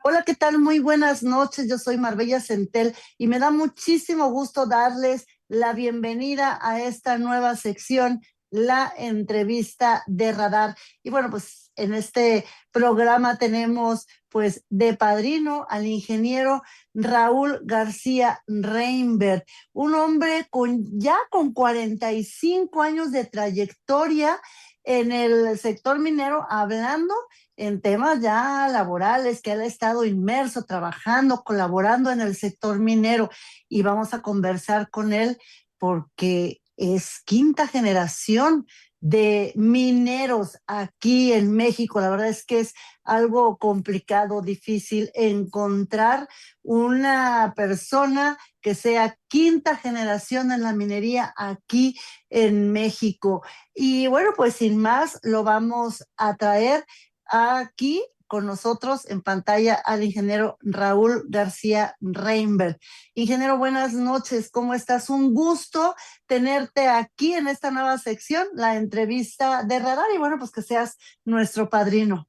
Hola, ¿qué tal? Muy buenas noches. Yo soy Marbella Centel y me da muchísimo gusto darles la bienvenida a esta nueva sección, la entrevista de Radar. Y bueno, pues en este programa tenemos pues de padrino al ingeniero Raúl García Reinberg, un hombre con 45 años de trayectoria en el sector minero, hablando en temas ya laborales, que él ha estado inmerso, trabajando, colaborando en el sector minero, y vamos a conversar con él porque es quinta generación de mineros aquí en México. La verdad es que es algo complicado, difícil encontrar una persona que sea quinta generación en la minería aquí en México. Y bueno, pues sin más, lo vamos a traer aquí con nosotros en pantalla al ingeniero Raúl García Reinberg. Ingeniero, buenas noches, ¿cómo estás? Un gusto tenerte aquí en esta nueva sección, la entrevista de Radar, y bueno, pues que seas nuestro padrino.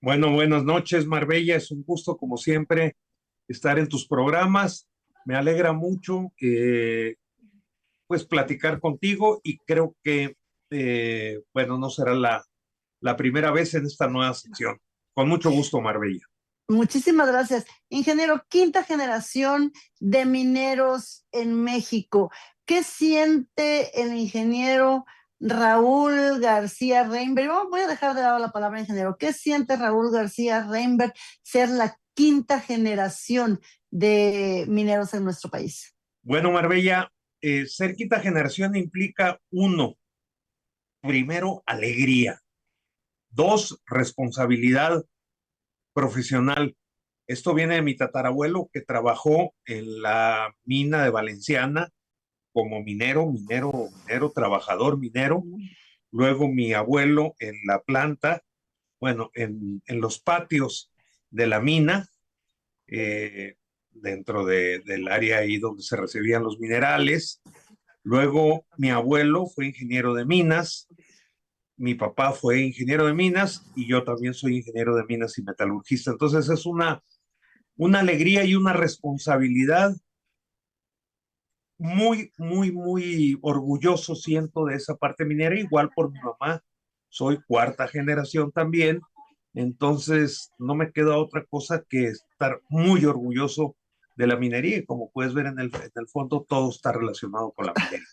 Bueno, buenas noches, Marbella. Es un gusto, como siempre, estar en tus programas. Me alegra mucho pues platicar contigo y creo que, bueno, no será la primera vez en esta nueva sección. Con mucho gusto, Marbella. Muchísimas gracias. Ingeniero, quinta generación de mineros en México. ¿Qué siente el ingeniero Raúl García Reinberg? Voy a dejar de lado la palabra ingeniero. ¿Qué siente Raúl García Reinberg ser la quinta generación de mineros en nuestro país? Bueno, Marbella, ser quinta generación implica uno, primero, alegría. Dos, responsabilidad profesional. Esto viene de mi tatarabuelo que trabajó en la mina de Valenciana como minero, trabajador minero. Luego mi abuelo en la planta, bueno, en los patios de la mina, dentro del área ahí donde se recibían los minerales. Luego mi abuelo fue ingeniero de minas, mi papá fue ingeniero de minas y yo también soy ingeniero de minas y metalurgista. Entonces es una alegría y una responsabilidad muy orgulloso siento de esa parte minera, igual por mi mamá, soy cuarta generación también, entonces no me queda otra cosa que estar muy orgulloso de la minería y como puedes ver en el fondo todo está relacionado con la minería.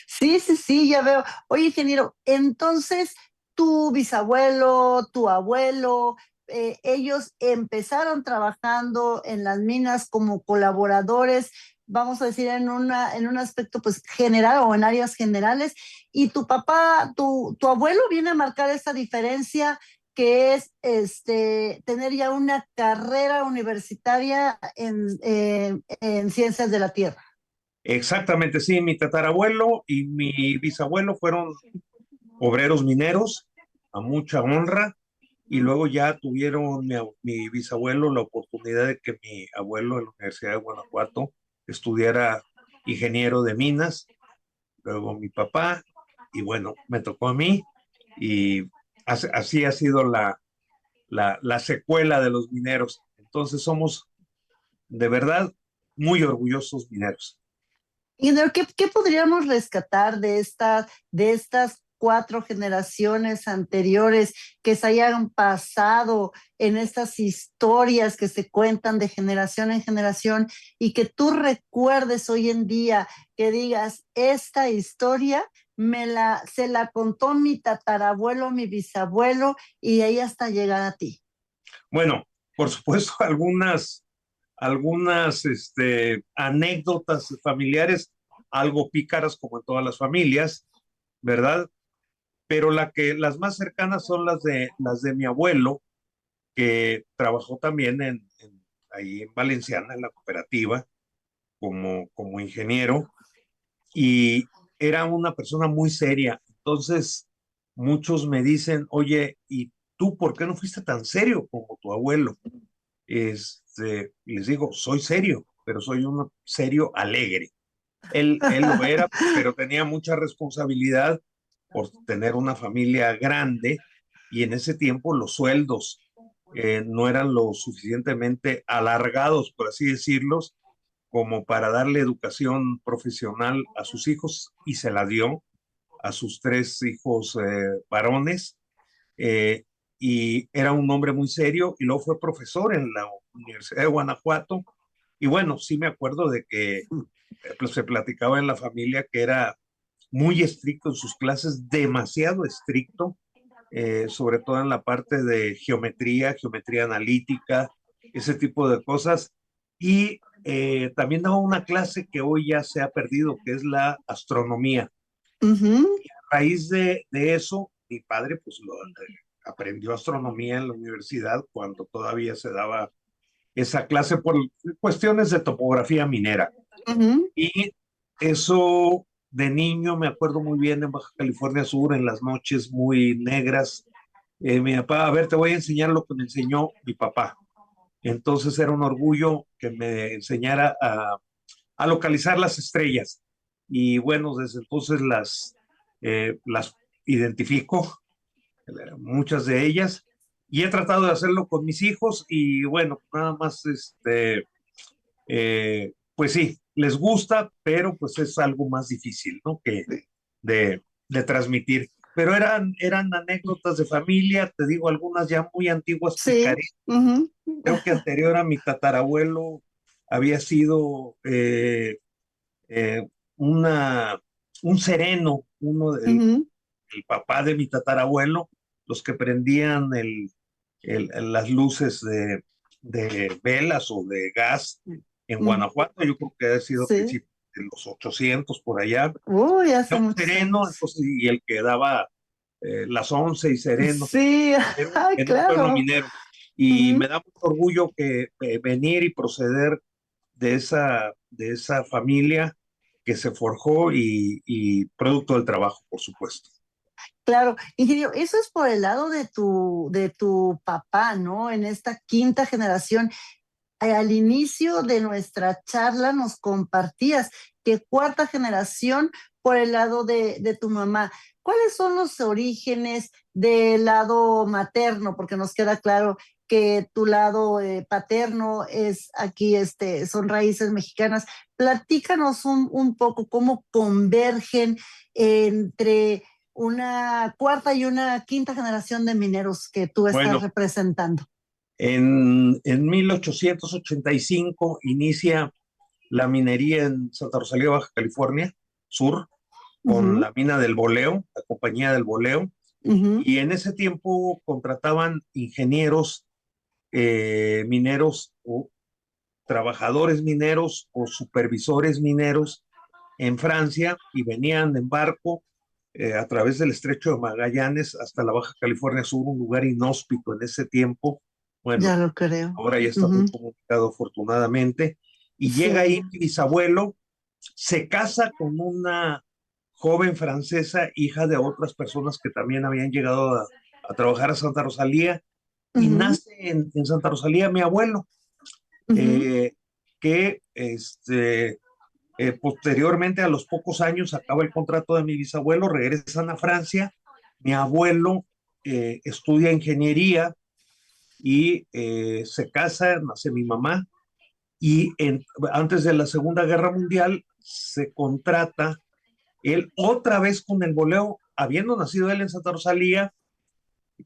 Sí, sí, sí, ya veo. Oye, ingeniero, entonces tu bisabuelo, tu abuelo, ellos empezaron trabajando en las minas como colaboradores, vamos a decir, en un aspecto pues general o en áreas generales, y tu papá, tu abuelo viene a marcar esa diferencia que es tener ya una carrera universitaria en ciencias de la tierra. Exactamente, sí, mi tatarabuelo y mi bisabuelo fueron obreros mineros a mucha honra y luego ya tuvieron mi bisabuelo la oportunidad de que mi abuelo en la Universidad de Guanajuato estudiara ingeniero de minas, luego mi papá y bueno, me tocó a mí y así ha sido la secuela de los mineros. Entonces somos de verdad muy orgullosos mineros. Y ¿qué podríamos rescatar de estas cuatro generaciones anteriores que se hayan pasado en estas historias que se cuentan de generación en generación y que tú recuerdes hoy en día, que digas, esta historia se la contó mi tatarabuelo, mi bisabuelo, y de ahí hasta llegar a ti? Bueno, por supuesto, algunas anécdotas familiares, algo pícaras como en todas las familias, ¿verdad? Pero las más cercanas son las de mi abuelo, que trabajó también ahí en Valenciana, en la cooperativa, como ingeniero, y era una persona muy seria. Entonces, muchos me dicen, oye, ¿y tú por qué no fuiste tan serio como tu abuelo? Les digo, soy serio, pero soy un serio alegre. Él lo era, pero tenía mucha responsabilidad por tener una familia grande y en ese tiempo los sueldos no eran lo suficientemente alargados, por así decirlos, como para darle educación profesional a sus hijos, y se la dio a sus tres hijos varones. eh, y era un hombre muy serio, y luego fue profesor en la Universidad de Guanajuato. Y bueno, sí me acuerdo de que pues, se platicaba en la familia que era muy estricto en sus clases, demasiado estricto, sobre todo en la parte de geometría, geometría analítica, ese tipo de cosas. Y también daba una clase que hoy ya se ha perdido, que es la astronomía. Ujú. A raíz de eso, mi padre pues aprendió astronomía en la universidad cuando todavía se daba esa clase por cuestiones de topografía minera. Ujú. Y eso de niño me acuerdo muy bien en Baja California Sur, en las noches muy negras. Mi papá, a ver, te voy a enseñar lo que me enseñó mi papá. Entonces era un orgullo que me enseñara a localizar las estrellas. Y bueno, desde entonces las identifico, muchas de ellas, y he tratado de hacerlo con mis hijos. Y bueno, nada más, pues sí, les gusta, pero pues es algo más difícil, ¿no? Que de transmitir. Pero eran anécdotas de familia, te digo, algunas ya muy antiguas, Sí. picaré. Ujú. Creo que anterior a mi tatarabuelo había sido eh, una, un sereno, Ujú. el papá de mi tatarabuelo, los que prendían las luces de velas o de gas en Ujú. Guanajuato. Yo creo que ha sido a Sí. principios de los 800 por allá. Uy, hace Era un muchos sereno, años. entonces, y el que daba las 11 y sereno, Sí, ay, en un pueblo claro. minero. Y Ujú. me da mucho orgullo que venir y proceder de esa familia que se forjó, y producto del trabajo, por supuesto. Claro, ingeniero, eso es por el lado de tu papá, ¿no? En esta quinta generación. Al inicio de nuestra charla nos compartías que cuarta generación por el lado de tu mamá. ¿Cuáles son los orígenes del lado materno? Porque nos queda claro que tu lado paterno es aquí, son raíces mexicanas. Platícanos un poco cómo convergen entre una cuarta y una quinta generación de mineros que tú estás Bueno, representando. en 1885 inicia la minería en Santa Rosalía, Baja California Sur, con Ujú. la mina del Boleo, la compañía del Boleo. Ujú. Y en ese tiempo contrataban ingenieros mineros, o trabajadores mineros, o supervisores mineros en Francia, y venían en barco a través del estrecho de Magallanes hasta la Baja California Sur, un lugar inhóspito en ese tiempo. Ya Bueno, lo creo. ahora ya está muy Ujú. comunicado, afortunadamente. Y llega Sí. ahí mi bisabuelo, se casa con una joven francesa, hija de otras personas que también habían llegado a trabajar a Santa Rosalía, y Ujú. nace en Santa Rosalía mi abuelo, Ujú. eh, que posteriormente, a los pocos años, acaba el contrato de mi bisabuelo, regresan a Francia. Mi abuelo estudia ingeniería y se casa, nace mi mamá. Y antes de la Segunda Guerra Mundial se contrata él otra vez con el boleo, habiendo nacido él en Santa Rosalía,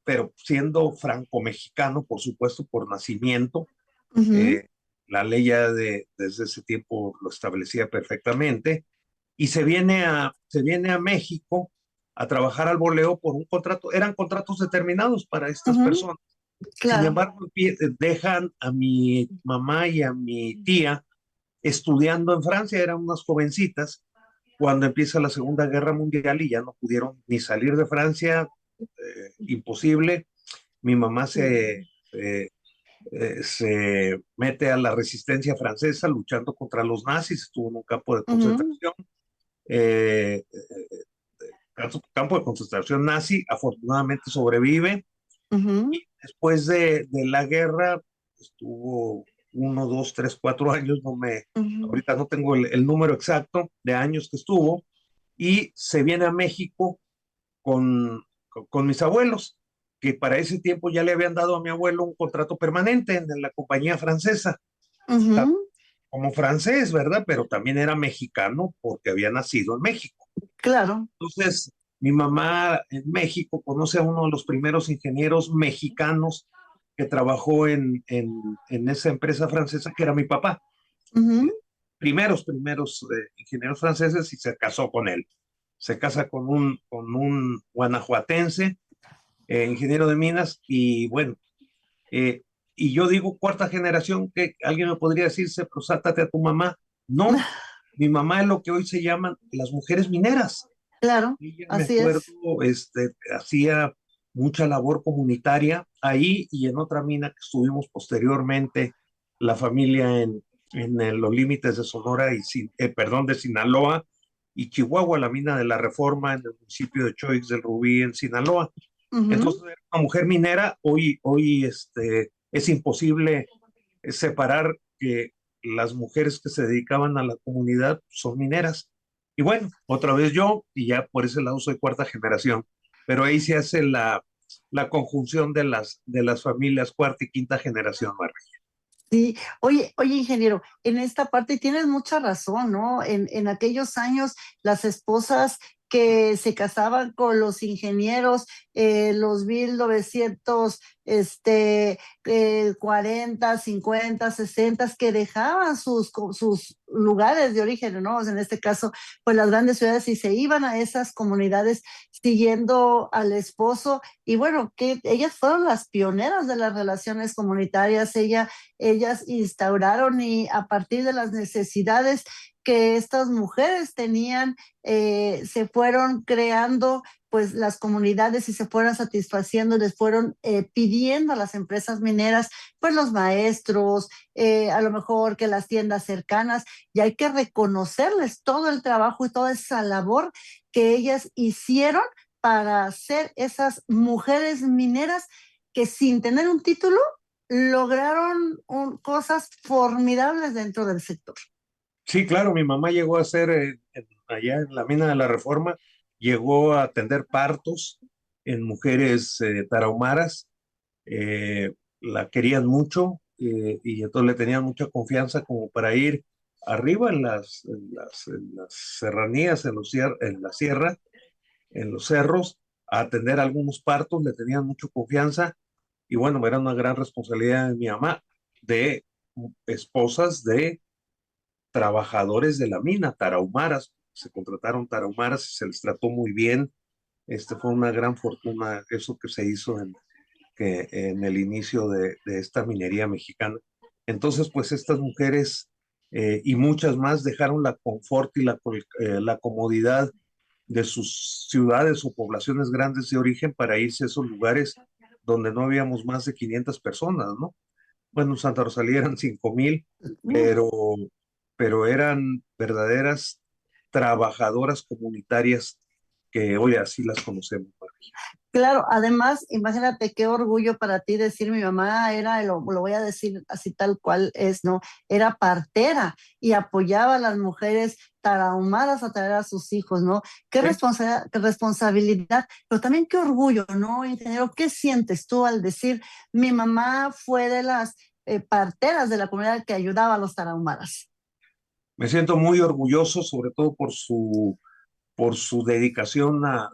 pero siendo franco-mexicano, por supuesto, por nacimiento. Ujú. Eh, la ley ya desde ese tiempo lo establecía perfectamente. Y se viene a México a trabajar al boleo por un contrato. Eran contratos determinados para estas Ujú. personas. Sin Claro. embargo, dejan a mi mamá y a mi tía estudiando en Francia, eran unas jovencitas, cuando empieza la Segunda Guerra Mundial, y ya no pudieron ni salir de Francia, imposible. Mi mamá se mete a la resistencia francesa luchando contra los nazis, estuvo en un campo de Ujú. concentración, campo de concentración nazi, afortunadamente sobrevive. Ujú. Y después de la guerra estuvo 1, 2, 3, 4 años, Ujú. ahorita no tengo el número exacto de años que estuvo, y se viene a México con mis abuelos, que para ese tiempo ya le habían dado a mi abuelo un contrato permanente en la compañía francesa, Ujú, como francés, ¿verdad? Pero también era mexicano porque había nacido en México. claro. Entonces, mi mamá en México conoce a uno de los primeros ingenieros mexicanos que trabajó en esa empresa francesa, que era mi papá. Ujú. Primeros ingenieros franceses, y se casó con él. Se casa con un guanajuatense, ingeniero de minas, y bueno, eh, y yo digo cuarta generación, que alguien me podría decirse, pues sátate a tu mamá. No, mi mamá es lo que hoy se llaman las mujeres mineras. Claro, Ella, me así acuerdo, es. hacía mucha labor comunitaria ahí y en otra mina que estuvimos posteriormente, la familia en los límites de Sonora perdón, de Sinaloa y Chihuahua, la mina de la Reforma en el municipio de Choix del Rubí, en Sinaloa. Ujú. Entonces, era una mujer minera. Hoy es imposible separar que las mujeres que se dedicaban a la comunidad son mineras. Y bueno, otra vez yo, y ya por ese lado soy cuarta generación, pero ahí se hace la conjunción de las familias cuarta y quinta generación, Marta. Sí, oye, ingeniero, en esta parte tienes mucha razón, ¿no? En aquellos años, las esposas que se casaban con los ingenieros, los 1900, 40, 50, 60, que dejaban sus lugares de origen, ¿no? O sea, en este caso, pues las grandes ciudades, y se iban a esas comunidades siguiendo al esposo. Y bueno, que ellas fueron las pioneras de las relaciones comunitarias. Ellas instauraron, y a partir de las necesidades que estas mujeres tenían, se fueron creando pues las comunidades, y se fueron satisfaciendo, les fueron pidiendo a las empresas mineras, pues los maestros, a lo mejor que las tiendas cercanas, y hay que reconocerles todo el trabajo y toda esa labor que ellas hicieron para ser esas mujeres mineras que, sin tener un título, lograron cosas formidables dentro del sector. Sí, claro, mi mamá llegó a ser, allá en la mina de la Reforma, llegó a atender partos en mujeres tarahumaras. La querían mucho, y entonces le tenían mucha confianza como para ir arriba en las serranías, en la sierra, en los cerros, a atender algunos partos. Le tenían mucha confianza, y bueno, era una gran responsabilidad de mi mamá, de esposas de trabajadores de la mina, tarahumaras. Se contrataron tarahumaras y se les trató muy bien. Fue una gran fortuna eso que se hizo en el inicio de esta minería mexicana. Entonces, pues estas mujeres, y muchas más, dejaron la confort y la comodidad de sus ciudades o poblaciones grandes de origen para irse a esos lugares donde no habíamos más de 500 personas, ¿no? Bueno, en Santa Rosalía eran 5,000, Uf. pero eran verdaderas trabajadoras comunitarias que hoy así las conocemos, María. Claro, además, imagínate qué orgullo para ti decir: mi mamá era, lo voy a decir así tal cual es, ¿no? Era partera y apoyaba a las mujeres tarahumaras a traer a sus hijos, ¿no? Sí. Qué responsabilidad, pero también qué orgullo, ¿no, ingeniero? ¿Qué sientes tú al decir: mi mamá fue de las parteras de la comunidad que ayudaba a los tarahumaras? Me siento muy orgulloso, sobre todo por su dedicación a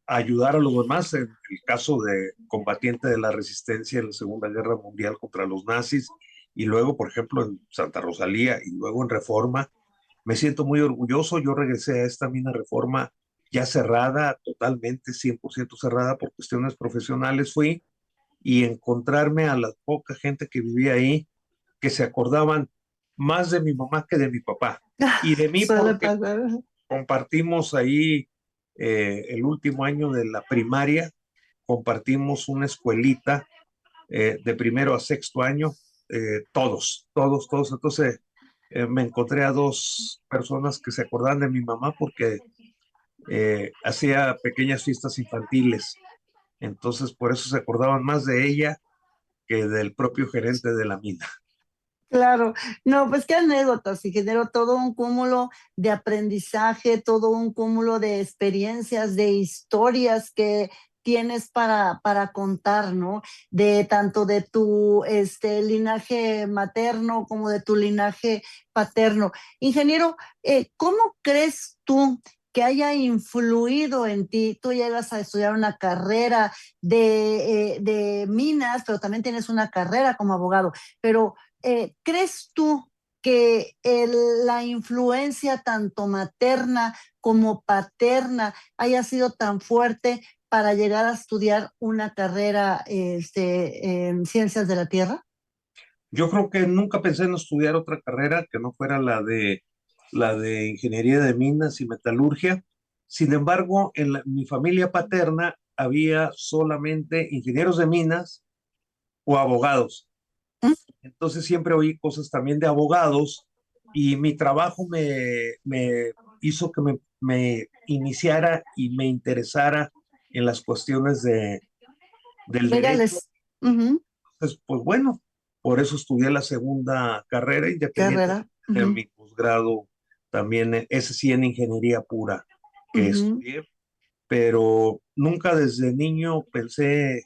ayudar a los demás. En el caso de combatiente de la resistencia en la Segunda Guerra Mundial contra los nazis, y luego, por ejemplo, en Santa Rosalía y luego en Reforma, me siento muy orgulloso. Yo regresé a esta mina Reforma ya cerrada, totalmente 100% cerrada por cuestiones profesionales. Fui, y encontrarme a la poca gente que vivía ahí, que se acordaban más de mi mamá que de mi papá. Y de mí Suele porque pasar. compartimos ahí, el último año de la primaria, compartimos una escuelita, de primero a sexto año, todos, todos, todos. Entonces, me encontré a dos personas que se acordaban de mi mamá porque hacía pequeñas fiestas infantiles. Entonces, por eso se acordaban más de ella que del propio gerente de la mina. Claro, no, pues qué anécdotas, y generó todo un cúmulo de aprendizaje, todo un cúmulo de experiencias, de historias tienes para contar, ¿no? De tanto de tu linaje materno como de tu linaje paterno. Ingeniero, ¿cómo crees tú que haya influido en ti? Tú llegas a estudiar una carrera de minas, pero también tienes una carrera como abogado, pero ¿crees tú que la influencia tanto materna como paterna haya sido tan fuerte para llegar a estudiar una carrera en ciencias de la tierra? Yo creo que nunca pensé en estudiar otra carrera que no fuera la de ingeniería de minas y metalurgia. Sin embargo, en mi familia paterna había solamente ingenieros de minas o abogados. Entonces siempre oí cosas también de abogados y mi trabajo me hizo que me iniciara y me interesara en las cuestiones del derecho. Legales. Ujú. Entonces, pues bueno, por eso estudié la segunda carrera, independiente Carrera. de Ujú, mi posgrado, también ese sí en ingeniería pura que ujú. estudié, pero nunca desde niño pensé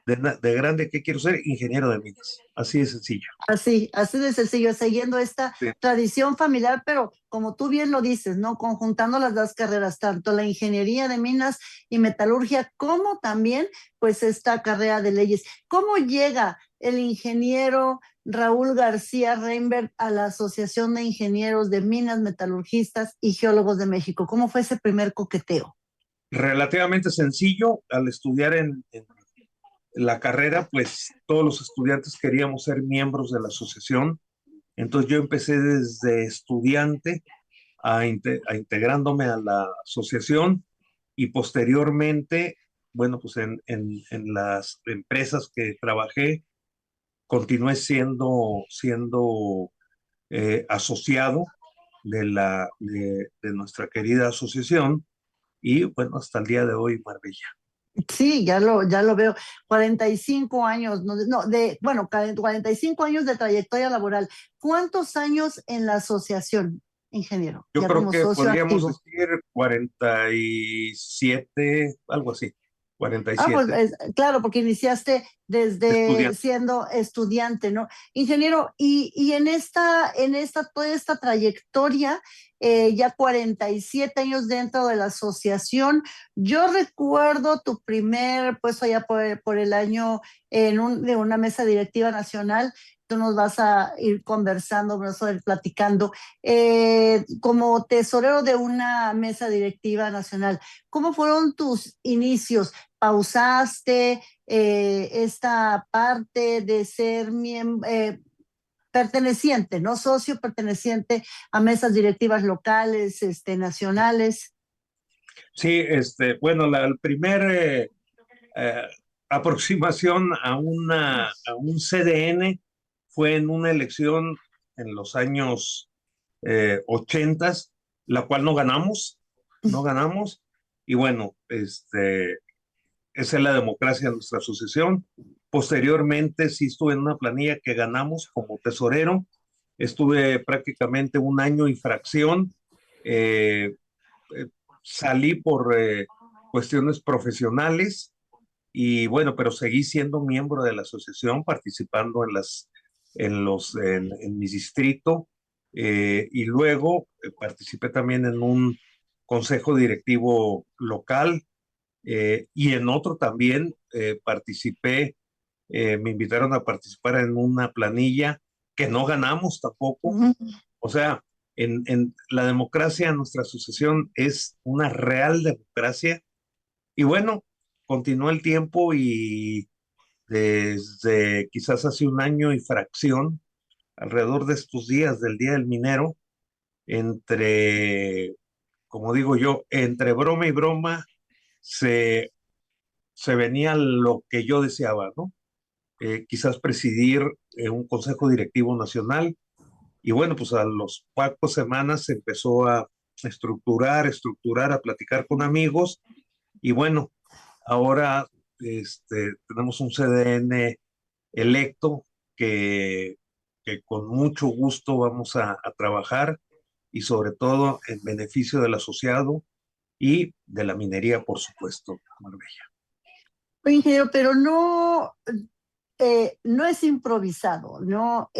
de grande que quiero ser ingeniero de minas, así de sencillo. Así de sencillo, siguiendo esta Sí. tradición familiar, pero como tú bien lo dices, ¿no? Conjuntando las dos carreras, tanto la ingeniería de minas y metalurgia, como también, pues, esta carrera de leyes. ¿Cómo llega el ingeniero Raúl García Reinberg a la Asociación de Ingenieros de Minas, Metalurgistas y Geólogos de México? ¿Cómo fue ese primer coqueteo? Relativamente sencillo, al estudiar en la carrera, pues todos los estudiantes queríamos ser miembros de la asociación. Entonces yo empecé desde estudiante a integrándome a la asociación y posteriormente, bueno, pues en las empresas que trabajé, continué siendo asociado de nuestra querida asociación y bueno, hasta el día de hoy, Marbella. Sí, ya lo veo. 45 años, no, no, bueno, 45 años de trayectoria laboral. ¿Cuántos años en la asociación, ingeniero? Yo Ya creo como que socio podríamos activo. decir 47, algo así, Ah, pues 47 claro, porque iniciaste de desde estudiante. siendo estudiante, ¿no? Ingeniero, y toda esta trayectoria, ya 47 años dentro de la asociación, yo recuerdo tu primer puesto allá por el año de una mesa directiva nacional. Tú nos vas a ir conversando, nos vas a ir platicando, como tesorero de una mesa directiva nacional. ¿Cómo fueron tus inicios? ¿Pausaste esta parte de ser perteneciente, no socio, perteneciente a mesas directivas locales, nacionales? Sí, bueno, el primer eh, aproximación a un CDN fue en una elección en los años 80, la cual no ganamos, y bueno, esa es la democracia de nuestra asociación. Posteriormente, sí estuve en una planilla que ganamos como tesorero, estuve prácticamente un año y fracción, eh, eh, salí por cuestiones profesionales y bueno, pero seguí siendo miembro de la asociación, participando en mi distrito, y luego participé también en un consejo directivo local, y en otro también participé, me invitaron a participar en una planilla que no ganamos tampoco. O sea, en la democracia, nuestra asociación es una real democracia. Y bueno, continuó el tiempo y desde quizás hace un año y fracción, alrededor de estos días del Día del Minero, entre, como digo yo, entre broma y broma, se, se venía lo que yo deseaba, ¿no? Quizás presidir un consejo directivo nacional. Y bueno, pues a los pocas semanas se empezó a estructurar, a platicar con amigos. Y bueno, ahora tenemos un CDN electo que, que con mucho gusto vamos a trabajar y sobre todo en beneficio del asociado y de la minería, por supuesto, Marbella. Oye, ingeniero, pero no, no es improvisado, ¿no?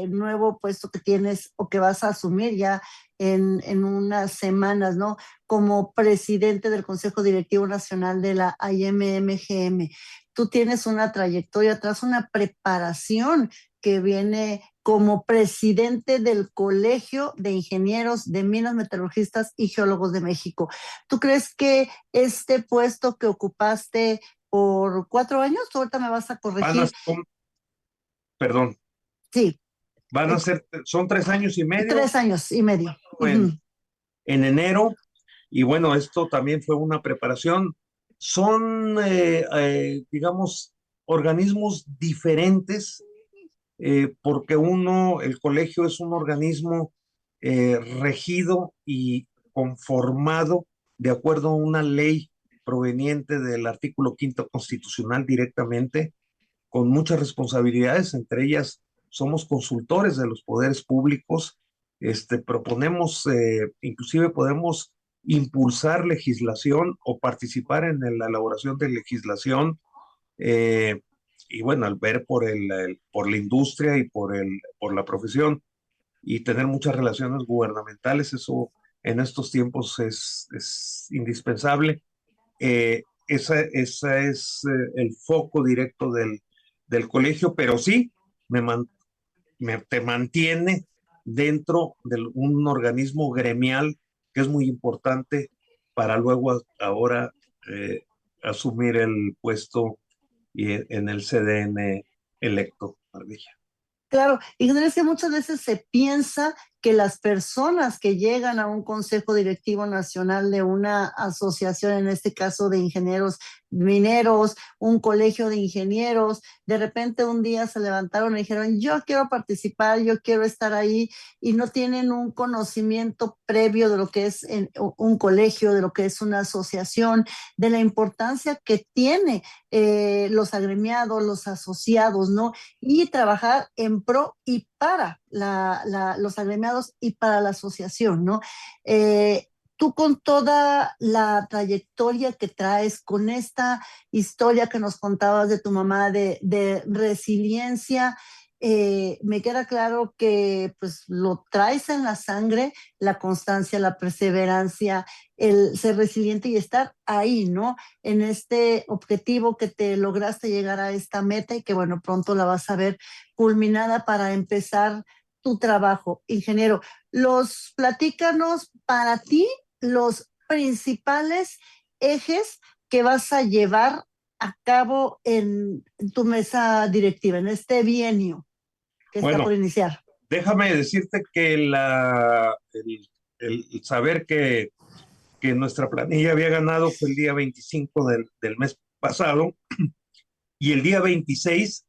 Nuevo puesto que tienes o que vas a asumir ya en unas semanas, ¿no? Como presidente del Consejo Directivo Nacional de la IMMGM. Tú tienes una trayectoria atrás, una preparación que viene como presidente del Colegio de Ingenieros de Minas, Metalurgistas y Geólogos de México. ¿Tú crees que este puesto que ocupaste por 4 años? Tú ahorita me vas a Van a, corregir. perdón, Sí, van a ser, son 3 años y medio 3 años y medio. en, Ujú. en enero, y bueno, esto también fue una preparación. Son, digamos, organismos diferentes, porque el colegio es un organismo regido y conformado de acuerdo a una ley proveniente del artículo quinto constitucional directamente, con muchas responsabilidades. Entre ellas somos consultores de los poderes públicos, proponemos, inclusive podemos impulsar legislación o participar en la elaboración de legislación, eh, y bueno, al ver por la industria y por la profesión, y tener muchas relaciones gubernamentales, eso en estos tiempos es indispensable. Esa es el foco directo del colegio, pero sí me, man- te mantiene dentro de un organismo gremial que es muy importante para luego ahora eh, asumir el puesto en el CDN electo, Ardilla. Claro, y es que muchas veces se piensa que las personas que llegan a un consejo directivo nacional de una asociación, en este caso de ingenieros mineros, un colegio de ingenieros, de repente un día se levantaron y dijeron, yo quiero participar, yo quiero estar ahí, y no tienen un conocimiento previo de lo que es un colegio, de lo que es una asociación, de la importancia que tiene los agremiados, los asociados, ¿no? Y trabajar en pro y para los agremiados y para la asociación, ¿no? Tú con toda la trayectoria que traes, con esta historia que nos contabas de tu mamá de resiliencia, me queda claro que pues lo traes en la sangre, la constancia, la perseverancia, el ser resiliente y estar ahí, ¿no? En este objetivo que te lograste llegar a esta meta y que bueno, pronto la vas a ver culminada para empezar tu trabajo, ingeniero. Platícanos para ti los principales ejes que vas a llevar a cabo en tu mesa directiva, en este bienio que está Bueno, por iniciar. déjame decirte que el saber que nuestra planilla había ganado fue el día 25 del mes pasado, y el día 26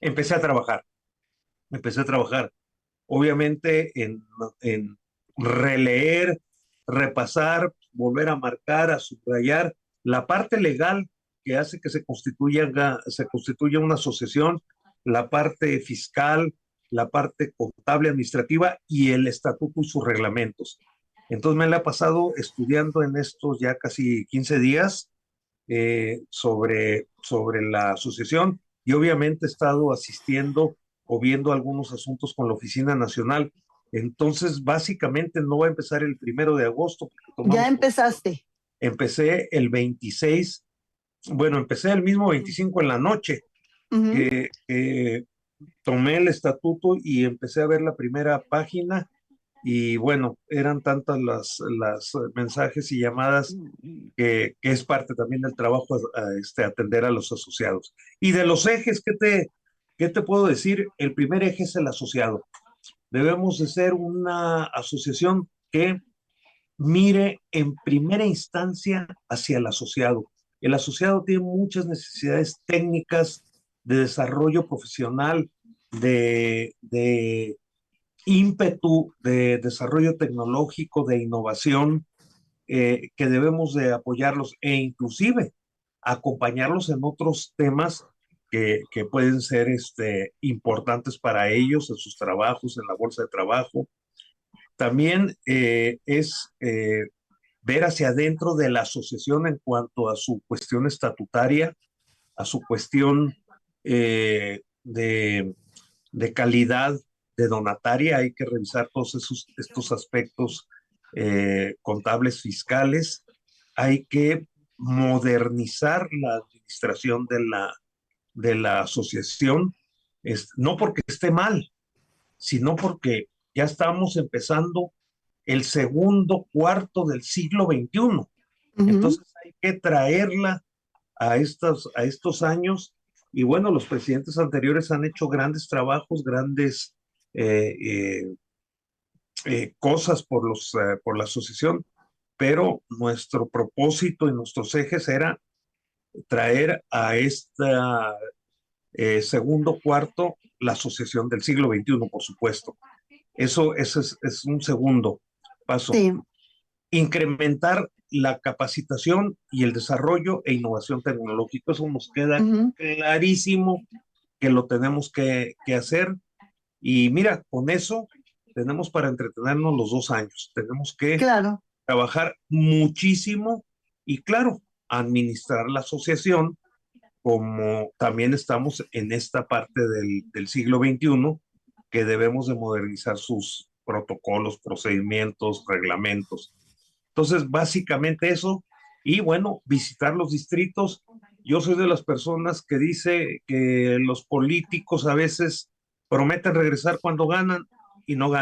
empecé a trabajar. Empecé a trabajar, obviamente, en releer, repasar, volver a marcar, a subrayar la parte legal que hace que se constituya una asociación, la parte fiscal, la parte contable administrativa y el estatuto y sus reglamentos. Entonces me la he pasado estudiando en estos ya casi 15 días, sobre la asociación, y obviamente he estado asistiendo o viendo algunos asuntos con la Oficina Nacional. Entonces, básicamente no va a empezar el 1 de agosto, porque Ya tomamos, empezaste. empecé el 26, bueno, empecé el mismo 25 en la noche, Uh -huh. que tomé el estatuto y empecé a ver la primera página, y bueno, eran tantas las mensajes y llamadas que es parte también del trabajo, atender a los asociados. Y de los ejes, ¿qué te puedo decir? El primer eje es el asociado. Debemos de ser una asociación que mire en primera instancia hacia el asociado. El asociado tiene muchas necesidades técnicas, de desarrollo profesional, de ímpetu, de desarrollo tecnológico, de innovación, que debemos de apoyarlos e inclusive acompañarlos en otros temas que pueden ser, importantes para ellos en sus trabajos, en la bolsa de trabajo. También es ver hacia adentro de la asociación en cuanto a su cuestión estatutaria, a su cuestión de calidad de donataria. Hay que revisar todos estos aspectos contables, fiscales. Hay que modernizar la administración de la asociación, no porque esté mal, sino porque ya estamos empezando el segundo cuarto del siglo XXI. Ujú. Entonces hay que traerla a estos años. Y bueno, los presidentes anteriores han hecho grandes trabajos, grandes eh, eh, cosas por la asociación, pero nuestro propósito y nuestros ejes era traer a esta segundo cuarto la asociación del siglo XXI, por supuesto. Eso es un segundo paso. Sí. Incrementar la capacitación y el desarrollo e innovación tecnológica. Eso nos queda Ujú. clarísimo que lo tenemos que hacer. Y mira, con eso tenemos para entretenernos los 2 años. Tenemos que Claro. trabajar muchísimo y, claro, administrar la asociación, como también estamos en esta parte del siglo XXI, que debemos de modernizar sus protocolos, procedimientos, reglamentos. Entonces, básicamente eso. Y bueno, visitar los distritos. Yo soy de las personas que dice que los políticos a veces prometen regresar cuando ganan y no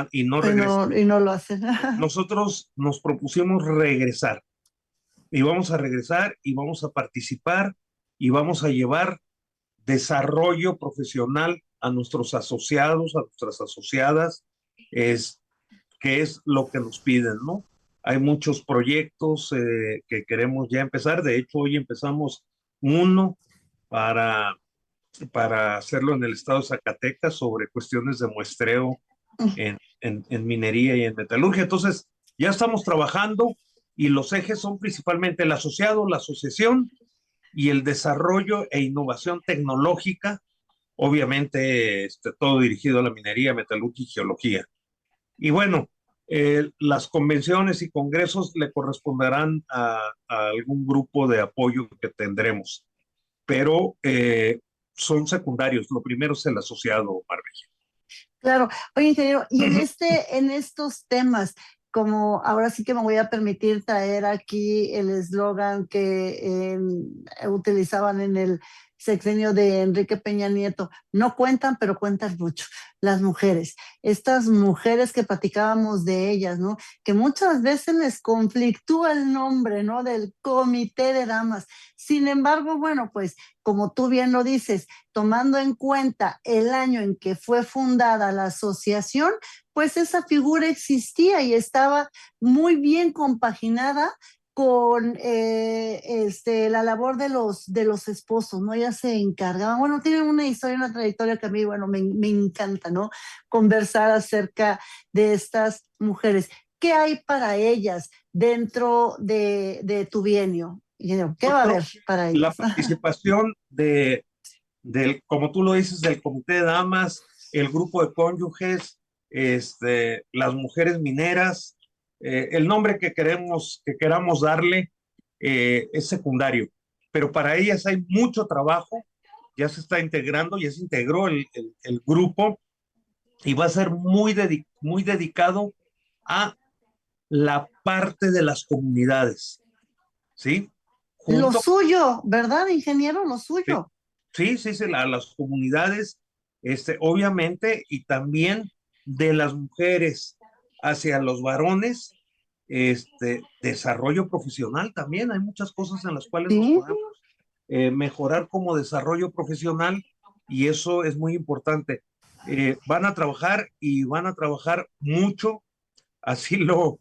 regresan. Y no lo hacen. Nosotros nos propusimos regresar y vamos a regresar y vamos a participar y vamos a llevar desarrollo profesional a nuestros asociados, a nuestras asociadas, es, que es lo que nos piden, ¿no? Hay muchos proyectos que queremos ya empezar. De hecho, hoy empezamos uno para, para hacerlo en el estado de Zacatecas sobre cuestiones de muestreo en minería y en metalurgia. Entonces, ya estamos trabajando y los ejes son principalmente el asociado, la asociación y el desarrollo e innovación tecnológica, obviamente todo dirigido a la minería, metalurgia y geología. Y bueno, las convenciones y congresos le corresponderán a algún grupo de apoyo que tendremos, pero son secundarios. Lo primero es el asociado, Marbella. Claro. Oye, ingeniero, y en estos temas, como ahora sí que me voy a permitir traer aquí el eslogan que utilizaban en el sexenio de Enrique Peña Nieto, no cuentan, pero cuentan mucho, las mujeres, estas mujeres que platicábamos de ellas, ¿no? Que muchas veces les conflictúa el nombre, ¿no? Del comité de damas. Sin embargo, bueno, pues como tú bien lo dices, tomando en cuenta el año en que fue fundada la asociación, pues esa figura existía y estaba muy bien compaginada con la labor de los esposos, ¿no? Ellas se encargaban, bueno, tienen una historia, una trayectoria que a mí, bueno, me encanta, ¿no? Conversar acerca de estas mujeres. ¿Qué hay para ellas dentro de tu bienio? ¿Qué va a haber Bueno, para la ellas? participación como tú lo dices, del comité de damas, el grupo de cónyuges, las mujeres mineras, el nombre que queramos darle es secundario, pero para ellas hay mucho trabajo, ya se está integrando, ya se integró el grupo y va a ser muy dedicado a la parte de las comunidades, ¿sí? Lo Junto. suyo, ¿verdad, ingeniero? Lo Sí, suyo. sí, las comunidades, obviamente, y también de las mujeres hacia los varones, desarrollo profesional también. Hay muchas cosas en las cuales nos Sí. podemos mejorar como desarrollo profesional y eso es muy importante. Van a trabajar y van a trabajar mucho, así lo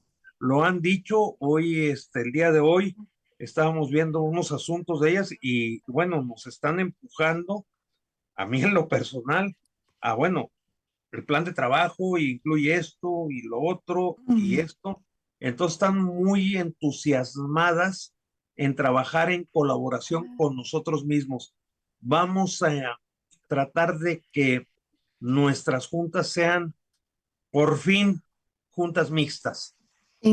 han dicho. Hoy, el día de hoy, estábamos viendo unos asuntos de ellas y bueno, nos están empujando, a mí en lo personal, bueno, el plan de trabajo incluye esto y lo otro y Mm. esto. Entonces están muy entusiasmadas en trabajar en colaboración con nosotros mismos. Vamos a tratar de que nuestras juntas sean por fin juntas mixtas.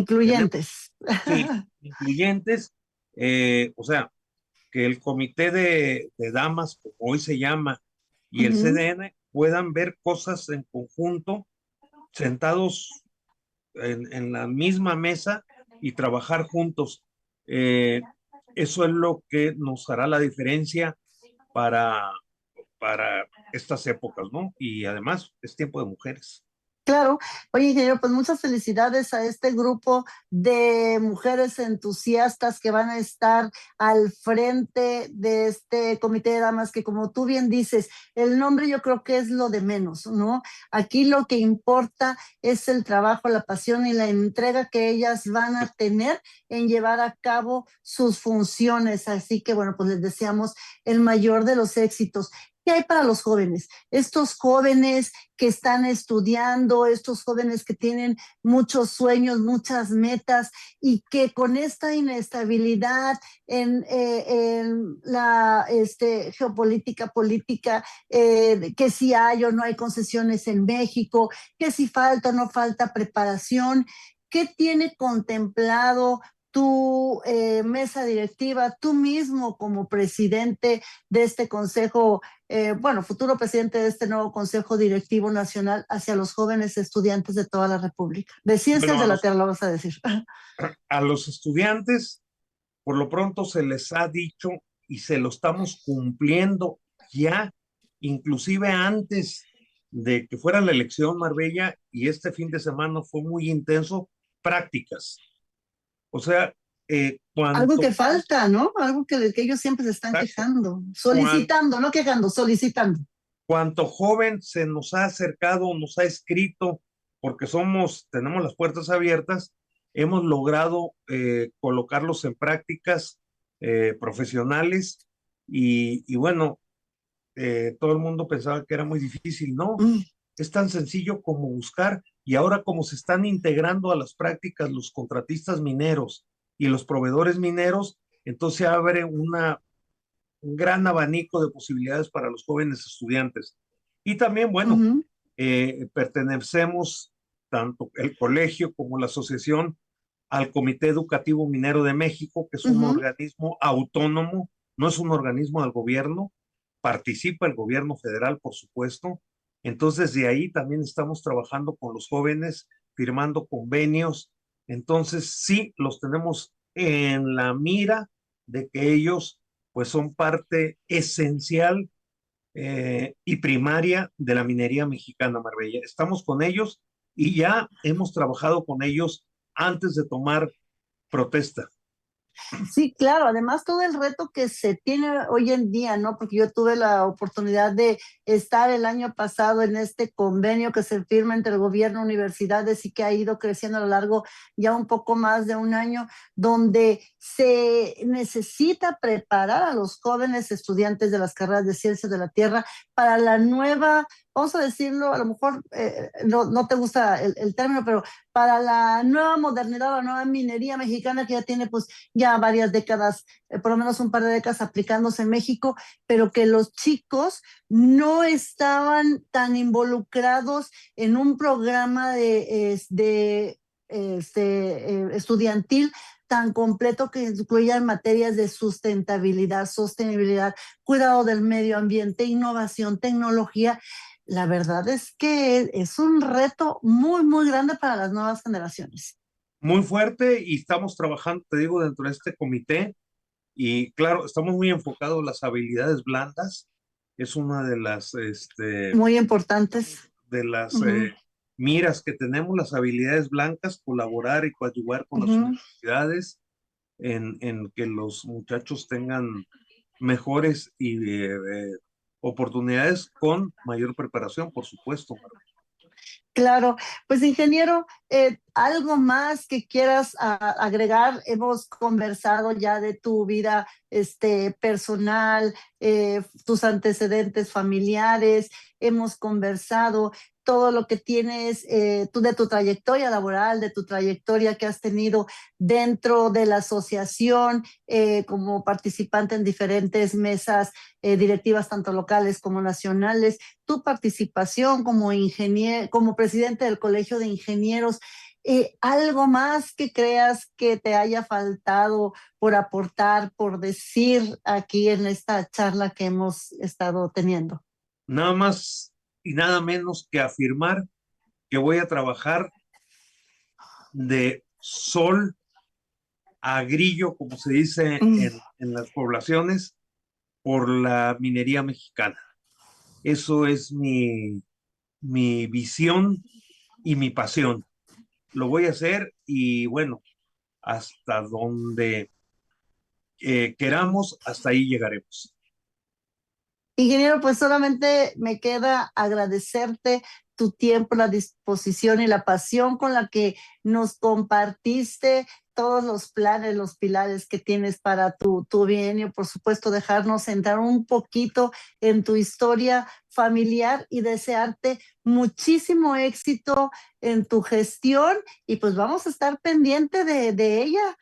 Tenemos, Incluyentes. sí, incluyentes, o sea, que el comité de damas, como hoy se llama, y el Ujú. CDN puedan ver cosas en conjunto, sentados en la misma mesa y trabajar juntos. Eh, Eso es lo que nos hará la diferencia para, para estas épocas, ¿no? Y además es tiempo de mujeres. Claro. Oye, ingeniero, pues muchas felicidades a este grupo de mujeres entusiastas que van a estar al frente de este comité de damas, que como tú bien dices, el nombre yo creo que es lo de menos, ¿no? Aquí lo que importa es el trabajo, la pasión y la entrega que ellas van a tener en llevar a cabo sus funciones. Así que bueno, pues les deseamos el mayor de los éxitos. ¿Qué hay para los jóvenes? Estos jóvenes que están estudiando, estos jóvenes que tienen muchos sueños, muchas metas y que con esta inestabilidad en la geopolítica política, que si hay o no hay concesiones en México, que si falta o no falta preparación, ¿qué tiene contemplado tu mesa directiva, tú mismo como presidente de este consejo, bueno, futuro presidente de este nuevo Consejo Directivo Nacional hacia los jóvenes estudiantes de toda la República? De ciencias Bueno, de la Tierra, lo vas a decir. a los estudiantes, por lo pronto se les ha dicho y se lo estamos cumpliendo ya, inclusive antes de que fuera la elección, Marbella, y este fin de semana fue muy intenso, prácticas. O sea, Algo cuanto que más, falta, ¿no? Algo que ellos siempre se están exacto, quejando, cuan- solicitando, no quejando, solicitando. cuanto joven se nos ha acercado, nos ha escrito, porque tenemos las puertas abiertas, hemos logrado colocarlos en prácticas profesionales y bueno, todo el mundo pensaba que era muy difícil. No, Mm. es tan sencillo como buscar y ahora como se están integrando a las prácticas los contratistas mineros y los proveedores mineros, entonces se abre un gran abanico de posibilidades para los jóvenes estudiantes. Y también, bueno, Ujú, pertenecemos tanto el colegio como la asociación al Comité Educativo Minero de México, que es un ujú. organismo autónomo, no es un organismo del gobierno, participa el gobierno federal, por supuesto. Entonces, de ahí también estamos trabajando con los jóvenes, firmando convenios. Entonces, sí, los tenemos en la mira de que ellos, pues, son parte esencial y primaria de la minería mexicana, Marbella. Estamos con ellos y ya hemos trabajado con ellos antes de tomar protesta. Sí, claro, además todo el reto que se tiene hoy en día, ¿no? Porque yo tuve la oportunidad de estar el año pasado en este convenio que se firma entre el gobierno, universidades y que ha ido creciendo a lo largo ya un poco más de un año, donde se necesita preparar a los jóvenes estudiantes de las carreras de ciencias de la Tierra para la nueva, vamos a decirlo, a lo mejor no te gusta el término, pero para la nueva modernidad, la nueva minería mexicana que ya tiene pues ya varias décadas, por lo menos un par de décadas aplicándose en México, pero que los chicos no estaban tan involucrados en un programa estudiantil tan completo que incluya materias de sustentabilidad, sostenibilidad, cuidado del medio ambiente, innovación, tecnología. La verdad es que es un reto muy, muy grande para las nuevas generaciones. Muy fuerte y estamos trabajando, te digo, dentro de este comité y claro, estamos muy enfocados en las habilidades blandas. Es una Muy importantes. de las Uh-huh, miras que tenemos, las habilidades blancas, colaborar y coadyuvar con las uh-huh. universidades en que los muchachos tengan mejores oportunidades con mayor preparación, por supuesto. Claro, pues ingeniero, algo más que quieras agregar. Hemos conversado ya de tu vida personal, tus antecedentes familiares, hemos conversado todo lo que tienes tú de tu trayectoria laboral, de tu trayectoria que has tenido dentro de la asociación como participante en diferentes mesas directivas, tanto locales como nacionales, tu participación como ingeniero, como presidente del Colegio de Ingenieros. ¿Algo más que creas que te haya faltado por aportar, por decir aquí en esta charla que hemos estado teniendo? Nada más y nada menos que afirmar que voy a trabajar de sol a grillo, como se dice Mm. en las poblaciones, por la minería mexicana. Eso es mi visión y mi pasión. Lo voy a hacer y bueno, hasta donde queramos, hasta ahí llegaremos. Ingeniero, pues solamente me queda agradecerte tu tiempo, la disposición y la pasión con la que nos compartiste todos los planes, los pilares que tienes para tu bienio. Por supuesto, dejarnos entrar un poquito en tu historia familiar y desearte muchísimo éxito en tu gestión y pues vamos a estar pendiente de ella,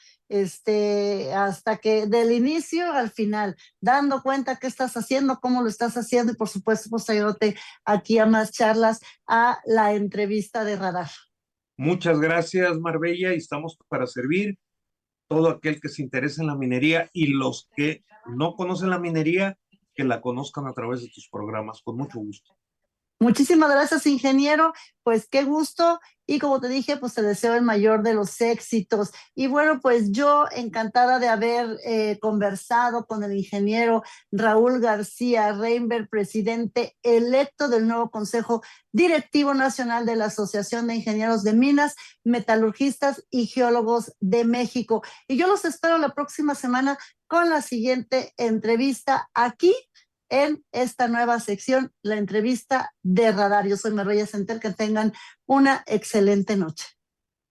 hasta que del inicio al final, dando cuenta qué estás haciendo, cómo lo estás haciendo y por supuesto posteriormente aquí a más charlas, a la entrevista de Radar. Muchas gracias, Marbella, y estamos para servir todo aquel que se interese en la minería y los que no conocen la minería, que la conozcan a través de tus programas, con mucho gusto. Muchísimas gracias, ingeniero. Pues qué gusto. Y como te dije, pues te deseo el mayor de los éxitos. Y bueno, pues yo encantada de haber conversado con el ingeniero Raúl García Reinberg, presidente electo del nuevo Consejo Directivo Nacional de la Asociación de Ingenieros de Minas, Metalurgistas y Geólogos de México. Y yo los espero la próxima semana con la siguiente entrevista aquí en esta nueva sección, la entrevista de Radar. Yo soy Marbella Center, que tengan una excelente noche.